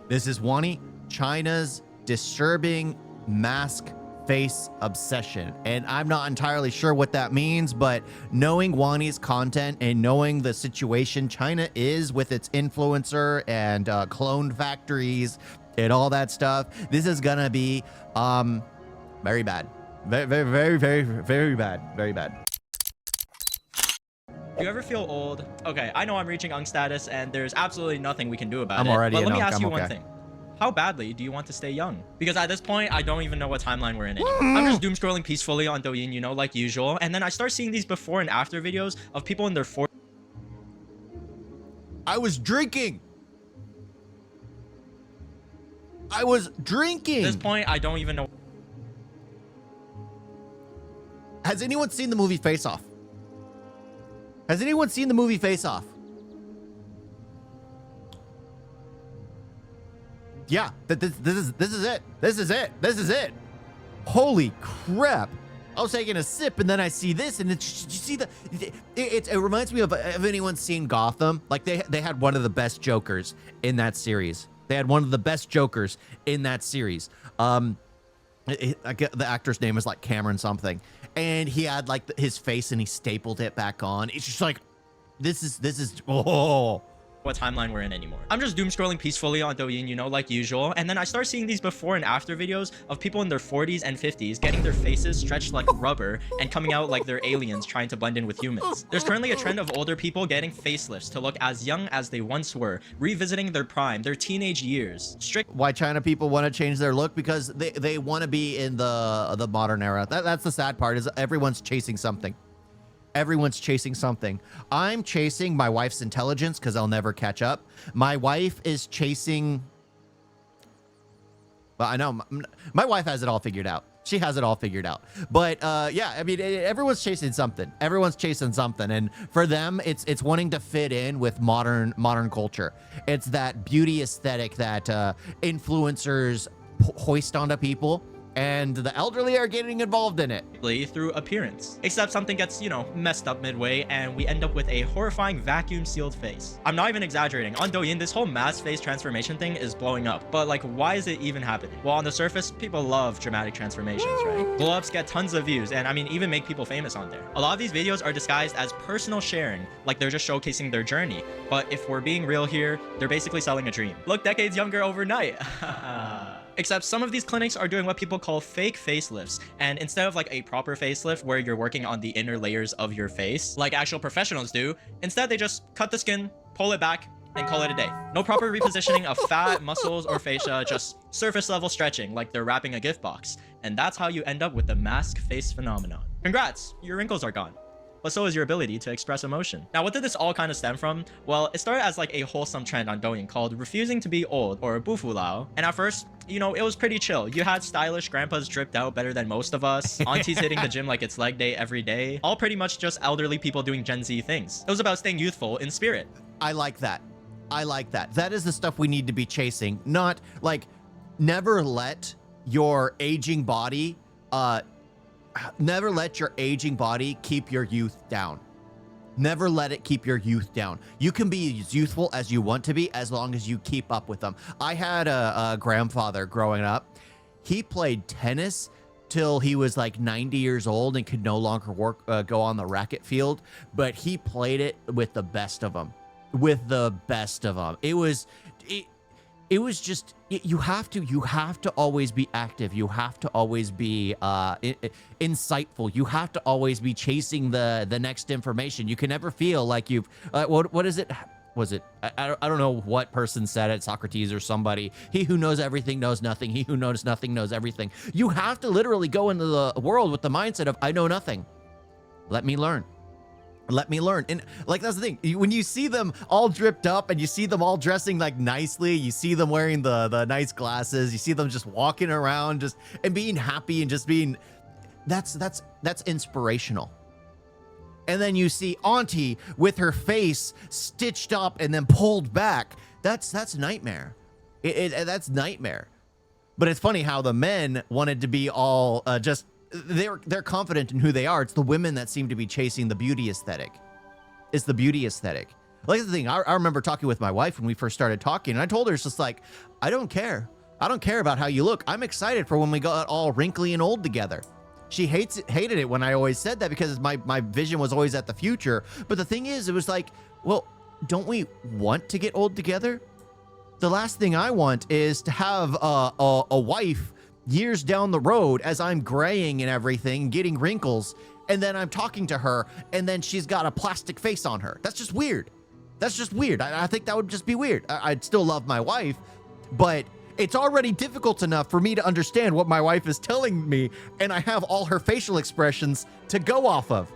This is Wani, China's disturbing mask face obsession. And I'm not entirely sure what that means, but knowing Wani's content and knowing the situation China is with its influencer and clone factories and all that stuff, this is gonna be very bad. Very bad. Very bad. Do you ever feel old? Okay, I know I'm reaching Ung status and there's absolutely nothing we can do about I'm it. already But let an me Unk, ask you I'm one okay. thing. How badly do you want to stay young? Because at this point, I don't even know what timeline we're in anymore. I'm just doom scrolling peacefully on Douyin, you know, like usual. And then I start seeing these before and after videos of people in their 40s. I was drinking. I was drinking. At this point, I don't even know. Has anyone seen the movie Face Off? Has anyone seen the movie Face Off? Yeah, this is it. This is it. This is it. Holy crap. I was taking a sip and then I see this and it's, you see the, it reminds me of anyone seen Gotham? Like they had one of the best Jokers in that series. They had one of the best Jokers in that series. I get the actor's name is like Cameron something. And he had like his face and he stapled it back on. It's just like, this is, oh. What timeline we're in anymore. I'm just doom scrolling peacefully on Douyin, you know, like usual. And then I start seeing these before and after videos of people in their 40s and 50s getting their faces stretched like rubber and coming out like they're aliens trying to blend in with humans. There's currently a trend of older people getting facelifts to look as young as they once were, revisiting their prime, their teenage years. Why China people want to change their look? Because they want to be in the modern era. That's the sad part, is everyone's chasing something. Everyone's chasing something. I'm chasing my wife's intelligence because I'll never catch up. My wife is chasing... Well, I know my wife has it all figured out. She has it all figured out. But yeah, I mean, everyone's chasing something. Everyone's chasing something. And for them, it's wanting to fit in with modern culture. It's that beauty aesthetic that influencers hoist onto people. And the elderly are getting involved in it. Through appearance. Except something gets, you know, messed up midway and we end up with a horrifying vacuum sealed face. I'm not even exaggerating. On Douyin, this whole mass face transformation thing is blowing up. But like, why is it even happening? Well, on the surface, people love dramatic transformations, right? Glow ups get tons of views and I mean, even make people famous on there. A lot of these videos are disguised as personal sharing, like they're just showcasing their journey. But if we're being real here, they're basically selling a dream. Look decades younger overnight. Except some of these clinics are doing what people call fake facelifts. And instead of like a proper facelift where you're working on the inner layers of your face, like actual professionals do, instead they just cut the skin, pull it back, and call it a day. No proper repositioning of fat, muscles, or fascia, just surface level stretching like they're wrapping a gift box. And that's how you end up with the mask face phenomenon. Congrats, your wrinkles are gone. But so is your ability to express emotion. Now, what did this all kind of stem from? Well, it started as like a wholesome trend on Douyin called refusing to be old, or bufulao. And at first, you know, it was pretty chill. You had stylish grandpas dripped out better than most of us, aunties hitting the gym like it's leg day every day, all pretty much just elderly people doing Gen Z things. It was about staying youthful in spirit. I like that. I like that. That is the stuff we need to be chasing. Not like, never let your aging body, never let your aging body keep your youth down. Never let it keep your youth down. You can be as youthful as you want to be as long as you keep up with them. I had a grandfather growing up. He played tennis till he was like 90 years old and could no longer go on the racket field, but he played it with the best of them. With the best of them. It was just, you have to always be active. You have to always be insightful. You have to always be chasing the next information. You can never feel like you've, what is it? Was it, I don't know what person said it, Socrates or somebody. He who knows everything knows nothing. He who knows nothing knows everything. You have to literally go into the world with the mindset of, I know nothing. Let me learn. Let me learn. And like, that's the thing, when you see them all dripped up and you see them all dressing like nicely, you see them wearing the nice glasses, you see them just walking around just and being happy and just being, that's inspirational. And then you see Auntie with her face stitched up and then pulled back. That's nightmare. That's nightmare. But it's funny how the men wanted to be all just, they're confident in who they are. It's the women that seem to be chasing the beauty aesthetic. It's the beauty aesthetic. Like the thing, I remember talking with my wife when we first started talking, and I told her, it's just like, I don't care. I don't care about how you look. I'm excited for when we got all wrinkly and old together. She hated it when I always said that because my vision was always at the future. But the thing is, it was like, well, don't we want to get old together? The last thing I want is to have a wife years down the road as I'm graying and everything, getting wrinkles, and then I'm talking to her, and then she's got a plastic face on her. That's just weird. That's just weird. I think that would just be weird. I'd still love my wife, but it's already difficult enough for me to understand what my wife is telling me, and I have all her facial expressions to go off of.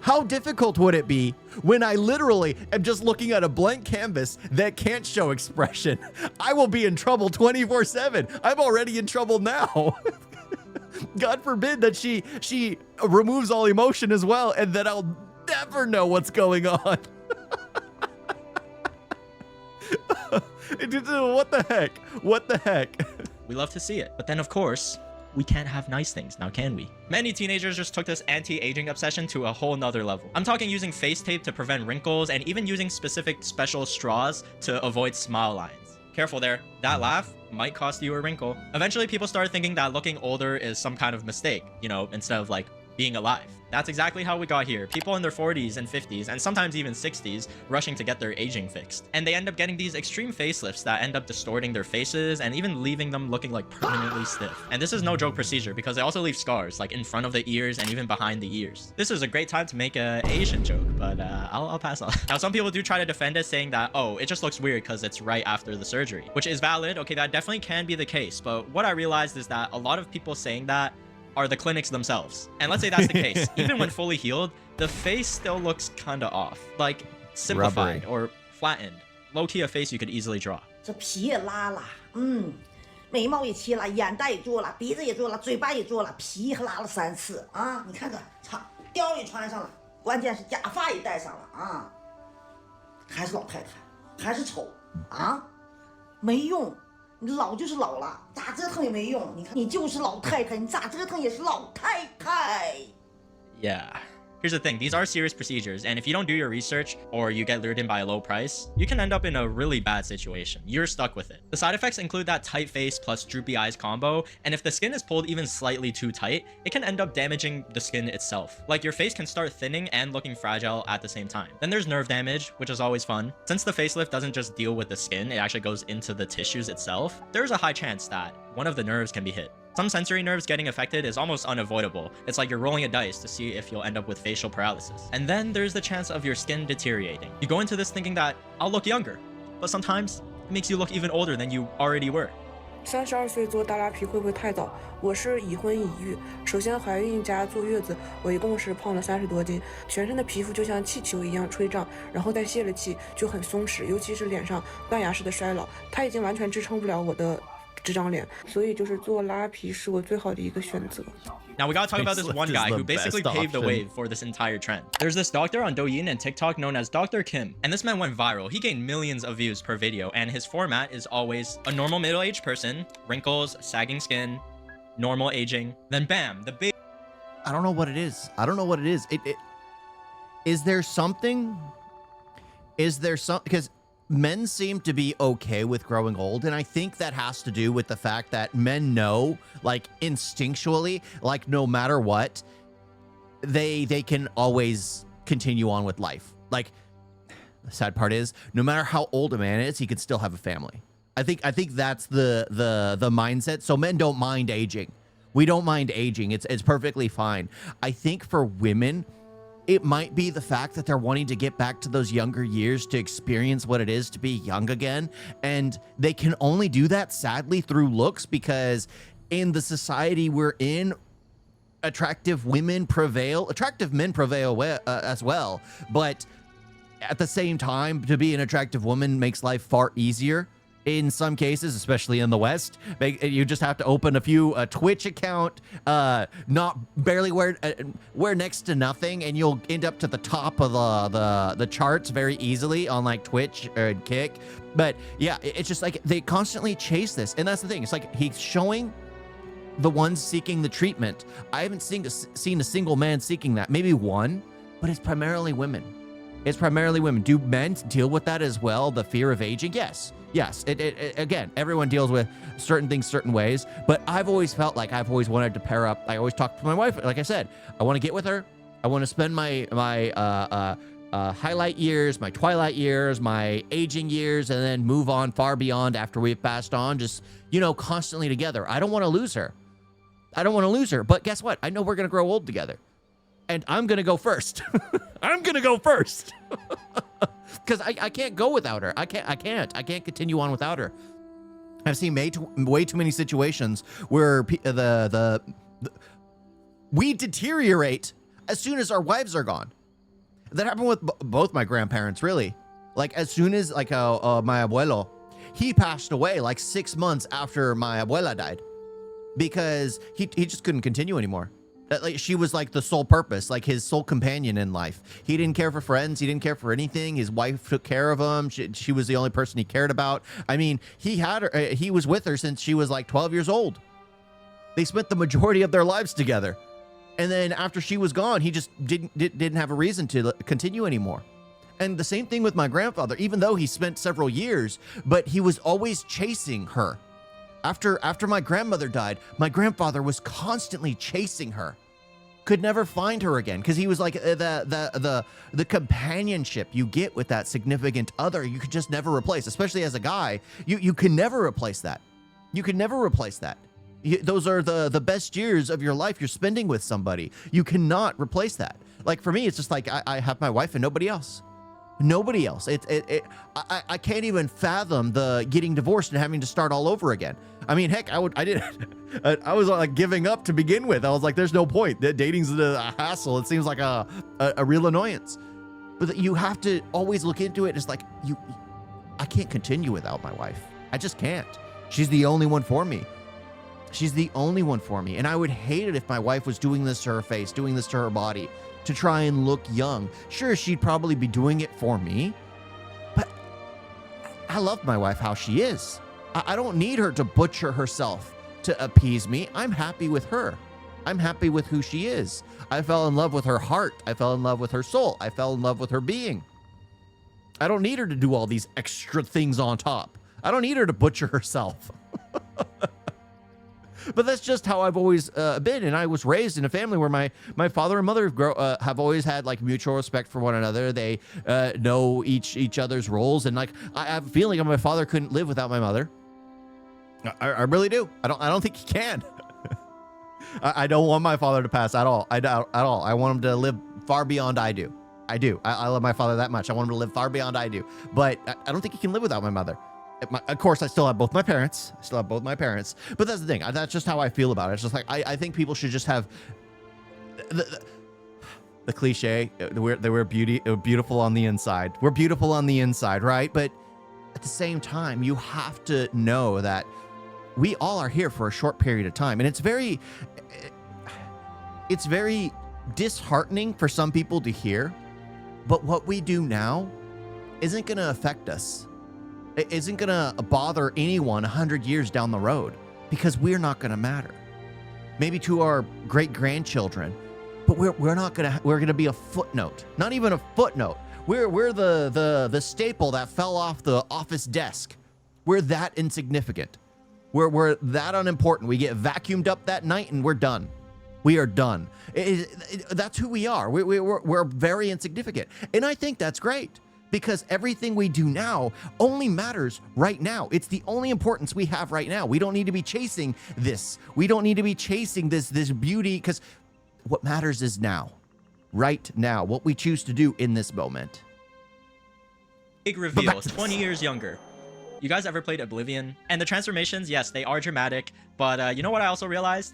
How difficult would it be when I literally am just looking at a blank canvas that can't show expression? I will be in trouble 24/7. I'm already in trouble now. God forbid that she removes all emotion as well, and that I'll never know what's going on. What the heck? What the heck? We love to see it. But then, of course, we can't have nice things now, can we? Many teenagers just took this anti-aging obsession to a whole nother level. I'm talking using face tape to prevent wrinkles and even using specific special straws to avoid smile lines. Careful there, that laugh might cost you a wrinkle. Eventually, people started thinking that looking older is some kind of mistake, you know, instead of like being alive. That's exactly how we got here. People in their 40s and 50s, and sometimes even 60s, rushing to get their aging fixed. And they end up getting these extreme facelifts that end up distorting their faces and even leaving them looking like permanently stiff. And this is no joke procedure because they also leave scars like in front of the ears and even behind the ears. This is a great time to make a Asian joke, but I'll pass on. Now, some people do try to defend it, saying that, oh, it just looks weird because it's right after the surgery, which is valid. Okay, that definitely can be the case. But what I realized is that a lot of people saying that are the clinics themselves. And let's say that's the case. Even when fully healed, the face still looks kinda off. Like simplified or flattened. Low-key a face you could easily draw. 这皮也拉了，眉毛也切了，眼袋也做了，鼻子也做了，嘴巴也做了，皮还拉了3次啊！你看看，操，貂也穿上了，关键是假发也戴上了啊！还是老太太，还是丑啊，没用。 你老就是老了，咋折腾也没用。你看，你就是老太太，你咋折腾也是老太太。Yeah. Here's the thing, these are serious procedures, and if you don't do your research or you get lured in by a low price, you can end up in a really bad situation. You're stuck with it. The side effects include that tight face plus droopy eyes combo, and if the skin is pulled even slightly too tight, it can end up damaging the skin itself. Like your face can start thinning and looking fragile at the same time. Then there's nerve damage, which is always fun. Since the facelift doesn't just deal with the skin, it actually goes into the tissues itself, there's a high chance that one of the nerves can be hit. Some sensory nerves getting affected is almost unavoidable. It's like you're rolling a dice to see if you'll end up with facial paralysis. And then there's the chance of your skin deteriorating. You go into this thinking that I'll look younger, but sometimes it makes you look even older than you already were. 32岁做大拉皮会不会太早？我是已婚已育，首先怀孕加坐月子，我一共是胖了30多斤，全身的皮肤就像气球一样吹胀，然后再泄了气就很松弛，尤其是脸上断崖式的衰老，它已经完全支撑不了我的 这张脸，所以就是做拉皮是我最好的一个选择。 Now we gotta talk about this one guy who basically paved the way for this entire trend. There's this doctor on Douyin and TikTok known as Dr. Kim, and this man went viral. He gained millions of views per video, and his format is always a normal middle-aged person, wrinkles, sagging skin, normal aging, then bam, the big... I don't know what it is. I don't know what it is. Is there something? Is there some? Because men seem to be okay with growing old, and I think that has to do with the fact that men know, like instinctually, like no matter what, they can always continue on with life. Like the sad part is, no matter how old a man is, he can still have a family. I think that's the mindset. So men don't mind aging. We don't mind aging. It's perfectly fine. I think for women, it might be the fact that they're wanting to get back to those younger years to experience what it is to be young again. And they can only do that, sadly, through looks, because in the society we're in, attractive women prevail. Attractive men prevail as well. But at the same time, to be an attractive woman makes life far easier. In some cases, especially in the West, you just have to open a Twitch account, barely wear next to nothing, and you'll end up to the top of the charts very easily on like Twitch or Kick. But yeah, it's just like they constantly chase this, and that's the thing. It's like he's showing the ones seeking the treatment. I haven't seen a single man seeking that. Maybe one, but it's primarily women. It's primarily women. Do men deal with that as well? The fear of aging? Yes. Yes. Again, everyone deals with certain things certain ways, but I've always felt like I've always wanted to pair up. I always talk to my wife. Like I said, I want to get with her. I want to spend my highlight years, my twilight years, my aging years, and then move on far beyond after we've passed on, just, you know, constantly together. I don't want to lose her. I don't want to lose her. But guess what? I know we're going to grow old together. And I'm going to go first. I'm going to go first. Because I can't go without her. I can't continue on without her. I've seen way too many situations where we deteriorate as soon as our wives are gone. That happened with both my grandparents, really. Like, as soon as, like, my abuelo, he passed away like 6 months after my abuela died because he just couldn't continue anymore. Like, she was like the sole purpose, like his sole companion in life. He didn't care for friends. He didn't care for anything. His wife took care of him. She was the only person he cared about. I mean, he had her. He was with her since she was like 12 years old. They spent the majority of their lives together. And then after she was gone, he just didn't have a reason to continue anymore. And the same thing with my grandfather, even though he spent several years, but he was always chasing her. After my grandmother died, my grandfather was constantly chasing her. Could never find her again because he was like the companionship you get with that significant other. You could just never replace, especially as a guy. You can never replace that. You can never replace that. Those are the best years of your life you're spending with somebody. You cannot replace that. Like, for me, it's just like I have my wife and nobody else. Nobody else. I can't even fathom the getting divorced and having to start all over again. I mean, heck, I was like giving up to begin with. I was like, there's no point. Dating's a hassle. It seems like a real annoyance. But you have to always look into it. It's like, I can't continue without my wife. I just can't. She's the only one for me. She's the only one for me. And I would hate it if my wife was doing this to her face, doing this to her body, to try and look young. Sure, she'd probably be doing it for me, but I love my wife how she is. I don't need her to butcher herself to appease me. I'm happy with her. I'm happy with who she is. I fell in love with her heart. I fell in love with her soul. I fell in love with her being. I don't need her to do all these extra things on top. I don't need her to butcher herself. But that's just how I've always been. And I was raised in a family where my father and mother have always had like mutual respect for one another. They know each other's roles. And like, I have a feeling my father couldn't live without my mother. I really do. I don't think he can. I don't want my father to pass at all. I doubt at all. I want him to live far beyond I do. I do. I love my father that much. I want him to live far beyond I do. But I don't think he can live without my mother. Of course, I still have both my parents. But that's the thing. That's just how I feel about it. It's just like, I think people should just have the cliche. We're beautiful on the inside. We're beautiful on the inside, right? But at the same time, you have to know that we all are here for a short period of time. And it's very disheartening for some people to hear. But what we do now isn't going to affect us. It isn't going to bother anyone 100 years down the road because we're not going to matter. Maybe to our great-grandchildren, but we're going to be a footnote. Not even a footnote. We're the staple that fell off the office desk. We're that insignificant. We're that unimportant. We get vacuumed up that night and we're done. We are done. That's who we are. We're very insignificant. And I think that's great. Because everything we do now only matters right now. It's the only importance we have right now. We don't need to be chasing this. We don't need to be chasing this beauty, because what matters is now. Right now. What we choose to do in this moment. Big reveal, 20 years younger. You guys ever played Oblivion? And the transformations, yes, they are dramatic. But you know what I also realized?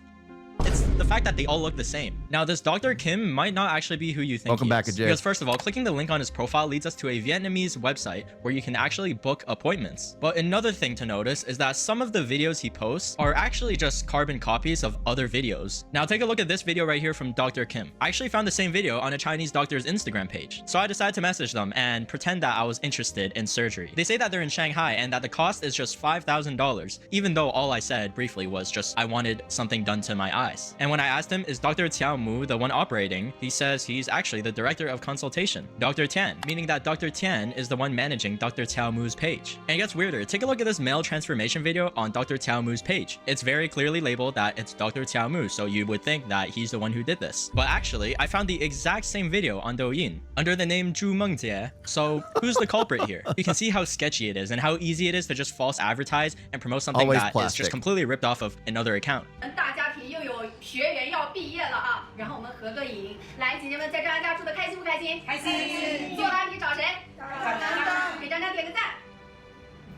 It's the fact that they all look the same. Now, this Dr. Kim might not actually be who you think Welcome he back, is. Ajay. Because first of all, clicking the link on his profile leads us to a Vietnamese website where you can actually book appointments. But another thing to notice is that some of the videos he posts are actually just carbon copies of other videos. Now, take a look at this video right here from Dr. Kim. I actually found the same video on a Chinese doctor's Instagram page. So I decided to message them and pretend that I was interested in surgery. They say that they're in Shanghai and that the cost is just $5,000, even though all I said briefly was just I wanted something done to my eyes. And when I asked him, is Dr. Tiao Mu the one operating, he says he's actually the director of consultation, Dr. Tian, meaning that Dr. Tian is the one managing Dr. Tiao Mu's page. And it gets weirder. Take a look at this male transformation video on Dr. Tiao Mu's page. It's very clearly labeled that it's Dr. Tiao Mu, so you would think that he's the one who did this. But actually, I found the exact same video on Douyin under the name Zhu Mengjie. So who's the culprit here? You can see how sketchy it is and how easy it is to just false advertise and promote something Always that is just plastic. completely ripped off of another account. 大家庭又有学员要毕业了啊，然后我们合个影。来，姐姐们在张家住的开心不开心？开心。做答题找谁？找张张，给张张点个赞。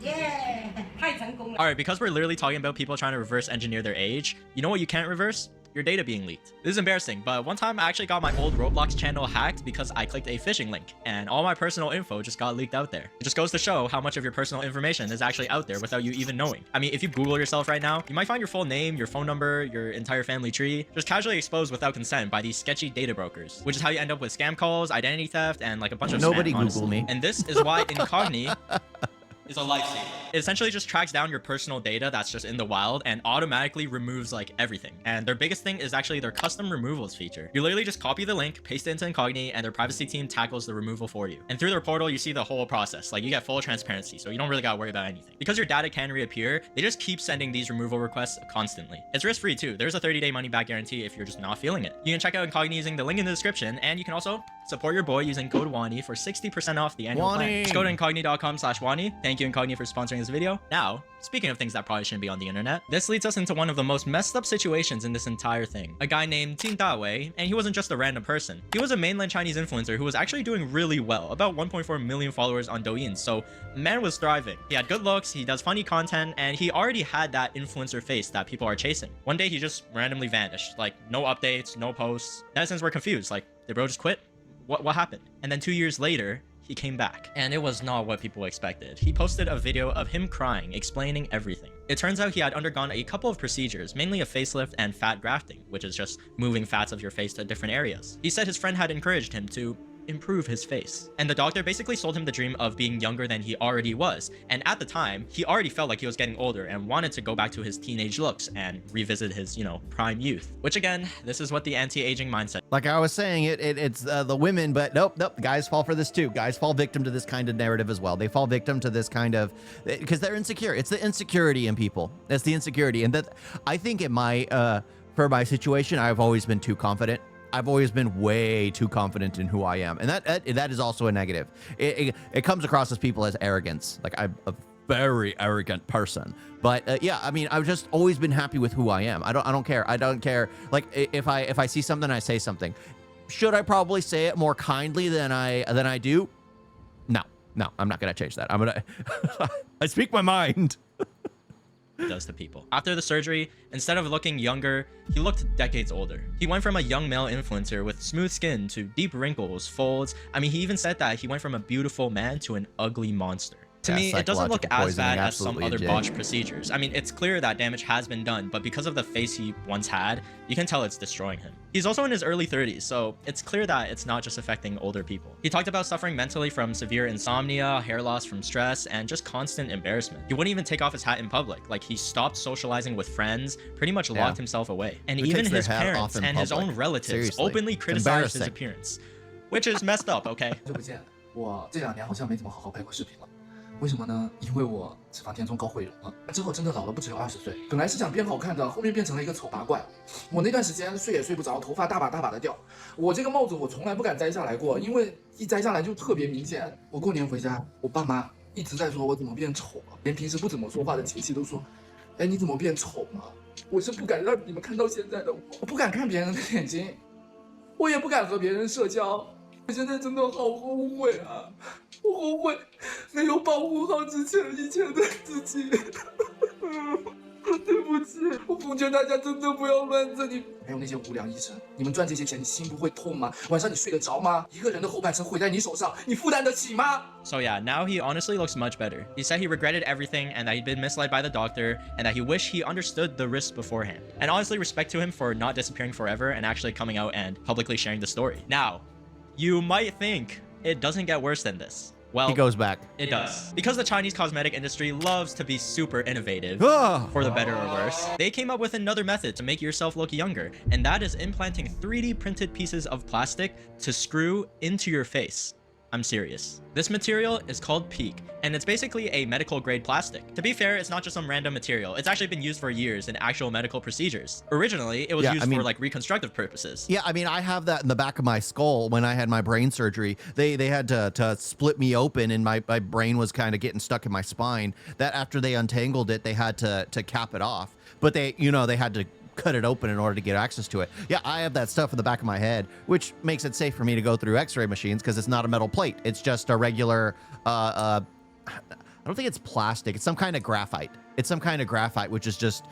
耶，太成功了。Alright, because we're literally talking about people trying to reverse engineer their age, you know what you can't reverse? Your data being leaked. This is embarrassing, but one time I actually got my old Roblox channel hacked because I clicked a phishing link and all my personal info just got leaked out there. It just goes to show how much of your personal information is actually out there without you even knowing. I mean, if you Google yourself right now, you might find your full name, your phone number, your entire family tree, just casually exposed without consent by these sketchy data brokers, which is how you end up with scam calls, identity theft, and like a bunch of Nobody spam, honestly. Google me. And this is why Incogni is a lifesaver. It essentially just tracks down your personal data that's just in the wild and automatically removes like everything. And their biggest thing is actually their custom removals feature. You literally just copy the link, paste it into Incogni, and their privacy team tackles the removal for you. And through their portal, you see the whole process. Like you get full transparency, so you don't really gotta worry about anything. Because your data can reappear, they just keep sending these removal requests constantly. It's risk-free too. There's a 30-day money-back guarantee if you're just not feeling it. You can check out Incogni using the link in the description, and you can also support your boy using code WANI for 60% off the annual plan. Just go to incogni.com/WANI. Thank you, Incogni, for sponsoring this video. Now, speaking of things that probably shouldn't be on the internet, this leads us into one of the most messed up situations in this entire thing. A guy named Tintawei, and he wasn't just a random person. He was a mainland Chinese influencer who was actually doing really well, about 1.4 million followers on Douyin, so man was thriving. He had good looks, he does funny content, and he already had that influencer face that people are chasing. One day he just randomly vanished, like no updates, no posts. Netizens were confused, like, did bro just quit? What happened? And then 2 years later, he came back, and it was not what people expected. He posted a video of him crying, explaining everything. It turns out he had undergone a couple of procedures, mainly a facelift and fat grafting, which is just moving fats of your face to different areas. He said his friend had encouraged him to improve his face, and the doctor basically sold him the dream of being younger than he already was. And at the time, he already felt like he was getting older and wanted to go back to his teenage looks and revisit his, you know, prime youth. Which again, this is what the anti-aging mindset. Like I was saying, it's the women, but nope, guys fall for this too. Guys fall victim to this kind of narrative as well. They fall victim to this kind of, because they're insecure. It's the insecurity in people. It's the insecurity, and that I think in my for my situation, I've always been too confident. I've always been way too confident in who I am, and that is also a negative. It comes across as people as arrogance. Like I'm a very arrogant person, but yeah, I mean, I've just always been happy with who I am. I don't care. I don't care. Like if I see something, I say something. Should I probably say it more kindly than I do? No, I'm not gonna change that. I'm gonna I speak my mind. Does to people. After the surgery, instead of looking younger, he looked decades older. He went from a young male influencer with smooth skin to deep wrinkles, folds. I mean, he even said that he went from a beautiful man to an ugly monster. To me, it doesn't look as bad as some other botched procedures. I mean, it's clear that damage has been done, but because of the face he once had, you can tell it's destroying him. He's also in his early 30s, so it's clear that it's not just affecting older people. He talked about suffering mentally from severe insomnia, hair loss from stress, and just constant embarrassment. He wouldn't even take off his hat in public. Like, he stopped socializing with friends, pretty much locked himself away. And even his parents and his own relatives openly criticized his appearance, which is messed up, okay? 为什么呢？因为我脂肪填充高毁容了，之后真的老了不只有20岁。本来是想变好看的，后面变成了一个丑八怪。我那段时间睡也睡不着，头发大把大把的掉。我这个帽子我从来不敢摘下来过，因为一摘下来就特别明显。我过年回家，我爸妈一直在说我怎么变丑了，连平时不怎么说话的亲戚都说：“哎，你怎么变丑了？”我是不敢让你们看到现在的我，我不敢看别人的眼睛，我也不敢和别人社交。我现在真的好后悔啊！我后悔没有保护好之前以前的自己。对不起，我奉劝大家真的不要乱整理。还有那些无良医生，你们赚这些钱，你心不会痛吗？晚上你睡得着吗？一个人的后半生毁在你手上，你负担得起吗？ So yeah, now he honestly looks much better. He said he regretted everything and that he'd been misled by the doctor and that he wished he understood the risks beforehand. And honestly, respect to him for not disappearing forever and actually coming out and publicly sharing the story. Now, you might think it doesn't get worse than this. Well, he goes back. It does. Because the Chinese cosmetic industry loves to be super innovative, Ah. for the better or worse, they came up with another method to make yourself look younger, and that is implanting 3D printed pieces of plastic to screw into your face. I'm serious. This material is called PEEK, and it's basically a medical grade plastic. To be fair, it's not just some random material. It's actually been used for years in actual medical procedures. Originally, it was used for like reconstructive purposes. Yeah, I mean, I have that in the back of my skull when I had my brain surgery. They had to split me open, and my brain was kind of getting stuck in my spine. That after they untangled it, they had to cap it off. But they had to cut it open in order to get access to it. Yeah, I have that stuff in the back of my head, which makes it safe for me to go through x-ray machines because it's not a metal plate. It's just a regular, I don't think it's plastic. It's some kind of graphite. It's some kind of graphite, which is just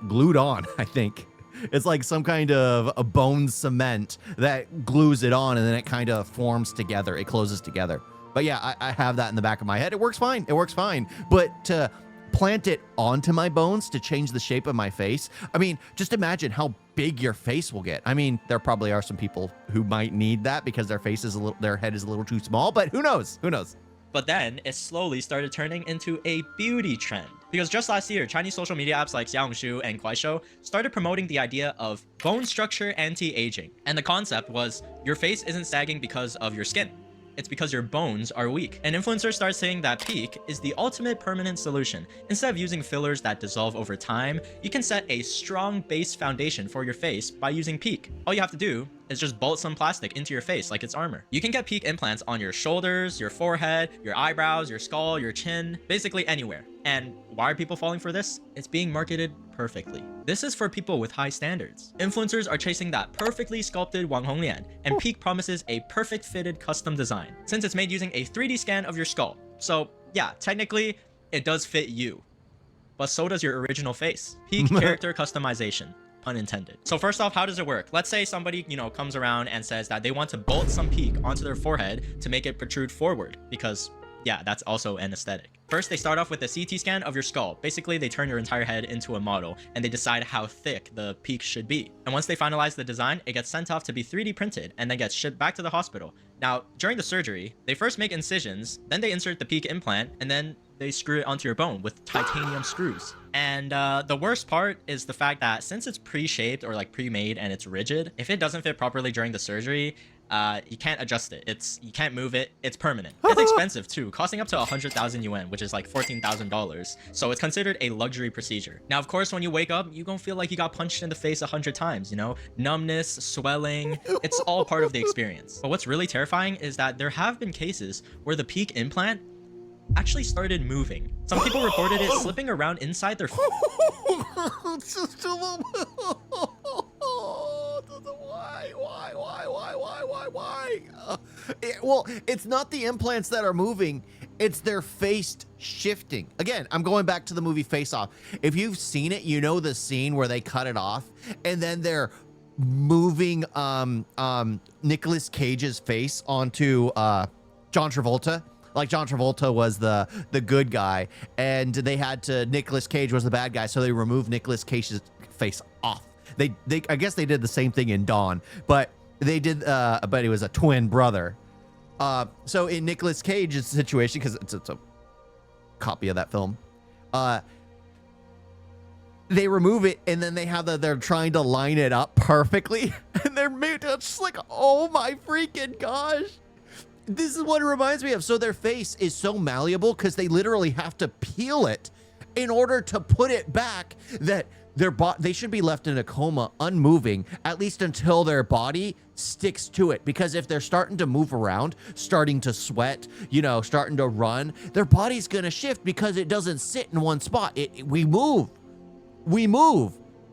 glued on, I think. It's like some kind of a bone cement that glues it on, and then it kind of forms together. It closes together. But yeah, I have that in the back of my head. It works fine. It works fine. But to plant it onto my bones to change the shape of my face, I mean, just imagine how big your face will get. I mean, there probably are some people who might need that because their face is their head is a little too small, but who knows? Who knows? But then it slowly started turning into a beauty trend. Because just last year, Chinese social media apps like Xiaohongshu and Kuaishou started promoting the idea of bone structure anti-aging. And the concept was your face isn't sagging because of your skin. It's because your bones are weak. And influencers start saying that PEEK is the ultimate permanent solution. Instead of using fillers that dissolve over time, you can set a strong base foundation for your face by using PEEK. All you have to do is just bolt some plastic into your face like it's armor. You can get PEEK implants on your shoulders, your forehead, your eyebrows, your skull, your chin, basically anywhere. And why are people falling for this? It's being marketed perfectly. This is for people with high standards. Influencers are chasing that perfectly sculpted Wang Honglian, and PEEK promises a perfect fitted custom design, since it's made using a 3D scan of your skull. So yeah, technically, it does fit you. But so does your original face. PEEK character customization. Pun intended. So first off, how does it work? Let's say somebody, comes around and says that they want to bolt some PEEK onto their forehead to make it protrude forward, because yeah, that's also an aesthetic. First, they start off with a CT scan of your skull. Basically, they turn your entire head into a model, and they decide how thick the PEEK should be. And once they finalize the design, it gets sent off to be 3D printed, and then gets shipped back to the hospital. Now, during the surgery, they first make incisions, then they insert the PEEK implant, and then they screw it onto your bone with titanium screws. And the worst part is the fact that since it's pre-shaped or like pre-made and it's rigid, if it doesn't fit properly during the surgery, you can't adjust it. You can't move it. It's permanent. It's expensive too, costing up to 100,000 yuan, which is like $14,000. So it's considered a luxury procedure. Now, of course, when you wake up, you're gonna feel like you got punched in the face 100 times, numbness, swelling, it's all part of the experience. But what's really terrifying is that there have been cases where the PEEK implant actually started moving. Some people reported it slipping around inside their Just a little bit. Why? Well, it's not the implants that are moving, it's their face shifting. Again, I'm going back to the movie Face Off. If you've seen it, you know the scene where they cut it off and then they're moving Nicolas Cage's face onto John Travolta. Like John Travolta was the good guy, and Nicolas Cage was the bad guy, so they removed Nicolas Cage's face off. They I guess they did the same thing in Dawn, but they did but it was a twin brother. So in Nicolas Cage's situation, because it's a copy of that film, they remove it, and then they're trying to line it up perfectly, and it's just like, oh my freaking gosh. This is what it reminds me of. So their face is so malleable because they literally have to peel it in order to put it back, that they should be left in a coma, unmoving, at least until their body sticks to it. Because if they're starting to move around, starting to sweat, starting to run, their body's going to shift because it doesn't sit in one spot. We move.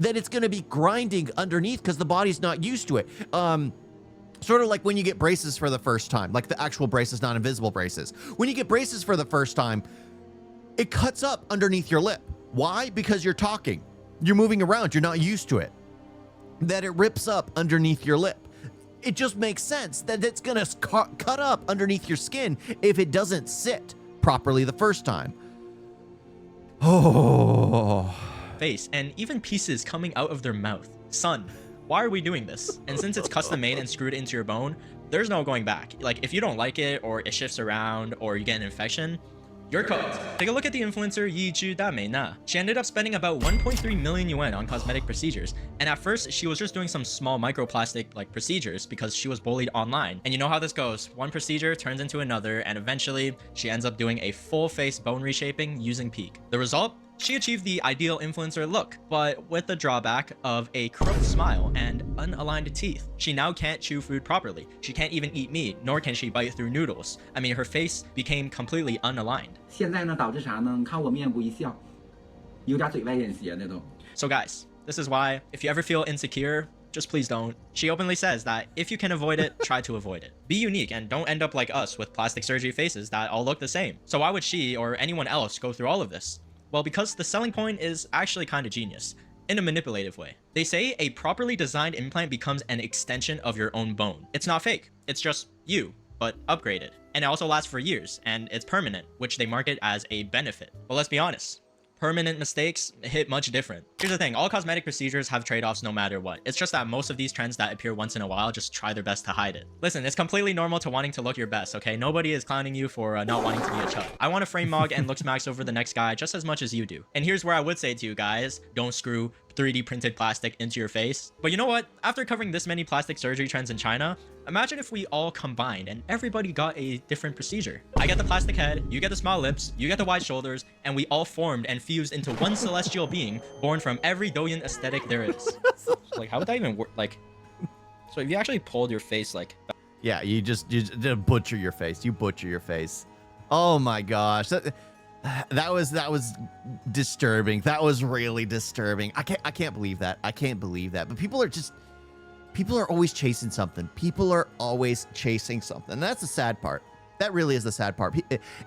Then it's going to be grinding underneath because the body's not used to it. Sort of like when you get braces for the first time, like the actual braces, not invisible braces. When you get braces for the first time, it cuts up underneath your lip. Why? Because you're talking. You're moving around. You're not used to it. That it rips up underneath your lip. It just makes sense that it's going to cut up underneath your skin if it doesn't sit properly the first time. Oh. face, and even pieces coming out of their mouth. Son, Why are we doing this? And since it's custom made and screwed into your bone, there's no going back. Like if you don't like it, or it shifts around, or you get an infection, you're cooked. Take a look at the influencer Yi Zhu Damei Na. She ended up spending about 1.3 million yuan on cosmetic procedures. And at first, she was just doing some small microplastic like procedures because she was bullied online. And you know how this goes. One procedure turns into another, and eventually she ends up doing a full face bone reshaping using Peak. The result? She achieved the ideal influencer look, but with the drawback of a crooked smile and unaligned teeth. She now can't chew food properly. She can't even eat meat, nor can she bite through noodles. I mean, her face became completely unaligned. 现在呢，导致啥呢？看我面部一笑，有点嘴歪眼斜那种。 So guys, this is why if you ever feel insecure, just please don't. She openly says that if you can avoid it, try to avoid it. Be unique and don't end up like us with plastic surgery faces that all look the same. So why would she or anyone else go through all of this? Well, because the selling point is actually kind of genius, in a manipulative way. They say a properly designed implant becomes an extension of your own bone. It's not fake, it's just you, but upgraded. And it also lasts for years, and it's permanent, which they market as a benefit. But let's be honest, permanent mistakes hit much different. Here's the thing, all cosmetic procedures have trade-offs no matter what. It's just that most of these trends that appear once in a while just try their best to hide it. Listen, it's completely normal to wanting to look your best, okay? Nobody is clowning you for not wanting to be a chub. I want to frame Mog and look smacks over the next guy just as much as you do. And here's where I would say to you guys, don't screw 3D printed plastic into your face. But you know what? After covering this many plastic surgery trends in China, imagine if we all combined and everybody got a different procedure. I get the plastic head, you get the small lips, you get the wide shoulders, and we all formed and fused into one celestial being born from every Douyin aesthetic there is. Like, how would that even work? Like, so if you actually pulled your face like... Yeah, you just butcher your face. You butcher your face. Oh my gosh. That was disturbing. That was really disturbing. I can't believe that. I can't believe that. But people are always chasing something. People are always chasing something. That's the sad part. That really is the sad part.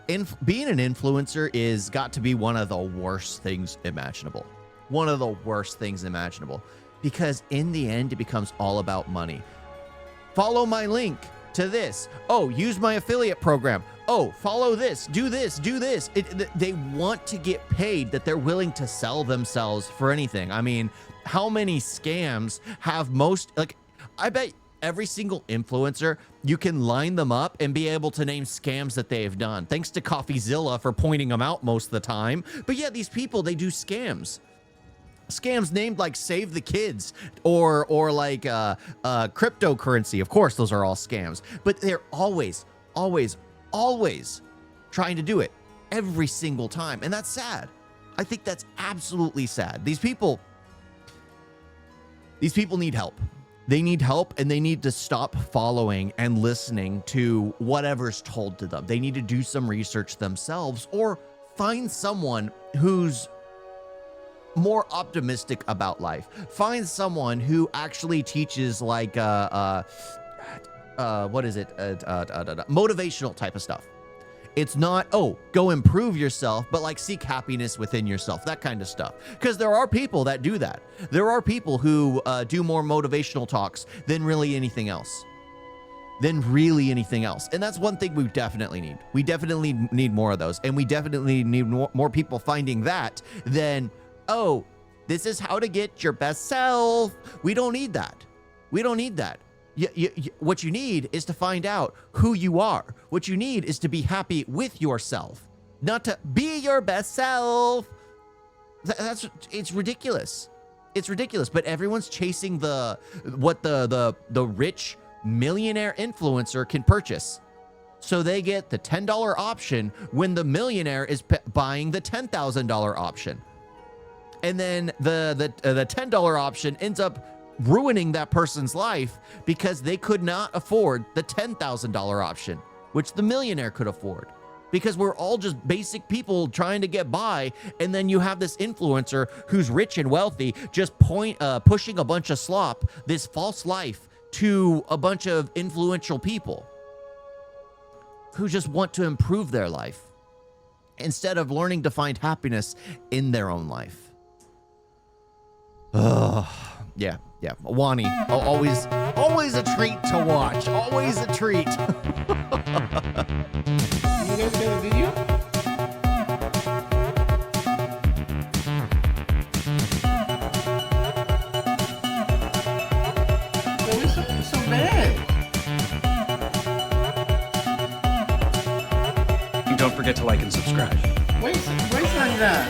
Being an influencer is got to be one of the worst things imaginable. One of the worst things imaginable. Because in the end, it becomes all about money. Follow my link to this. Oh, use my affiliate program. Oh, follow this, do this, do this. They want to get paid that they're willing to sell themselves for anything. I mean, how many scams have I bet every single influencer, you can line them up and be able to name scams that they've done. Thanks to CoffeeZilla for pointing them out most of the time. But yeah, these people, they do scams. Scams named like Save the Kids or like cryptocurrency. Of course, those are all scams. But they're always trying to do it every single time. And that's sad. I think that's absolutely sad. These people need help. They need help, and they need to stop following and listening to whatever's told to them. They need to do some research themselves or find someone who's more optimistic about life. Find someone who actually teaches like motivational type of stuff. It's not, oh, go improve yourself, but like seek happiness within yourself, that kind of stuff. Because there are people that do that. There are people who do more motivational talks than really anything else. And that's one thing we definitely need. We definitely need more of those. And we definitely need more people finding that than, oh, this is how to get your best self. We don't need that. What you need is to find out who you are. What you need is to be happy with yourself, not to be your best self. It's ridiculous. It's ridiculous. But everyone's chasing what the rich millionaire influencer can purchase. So they get the $10 option when the millionaire is buying the $10,000 option. And then the $10 option ends up ruining that person's life because they could not afford the $10,000 option, which the millionaire could afford. Because we're all just basic people trying to get by, and then you have this influencer who's rich and wealthy just pushing a bunch of slop, this false life, to a bunch of influential people who just want to improve their life instead of learning to find happiness in their own life. Yeah. Wani, always a treat to watch. Always a treat. You guys get a video? forget to like and subscribe. 为啥呢？